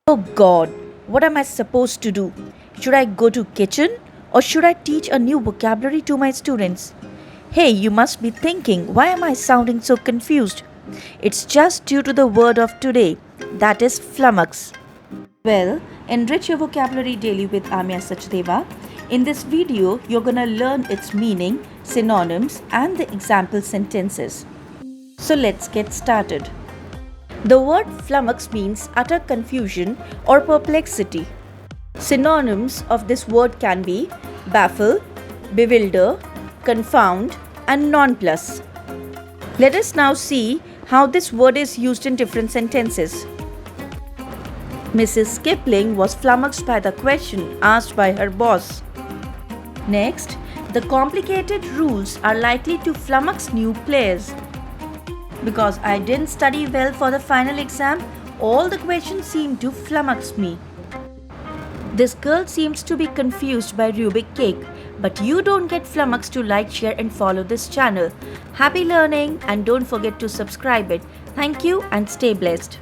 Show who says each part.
Speaker 1: Oh God, what am I supposed to do? Should I go to kitchen or should I teach a new vocabulary to my students? Hey, you must be thinking, why am I sounding so confused? It's just due to the word of today, that is flummox. Well, enrich your vocabulary daily with Aamya Sachdeva. In this video, you're gonna learn its meaning, synonyms, and the example sentences. So let's get started. The word flummox means utter confusion or perplexity. Synonyms of this word can be baffle, bewilder, confound, and nonplus. Let us now see how this word is used in different sentences. Mrs. Kipling was flummoxed by the question asked by her boss. Next, the complicated rules are likely to flummox new players. Because I didn't study well for the final exam, all the questions seemed to flummox me. This girl seems to be confused by Rubik cake, but you don't get flummoxed to like, share and follow this channel. Happy learning and don't forget to subscribe it. Thank you and stay blessed.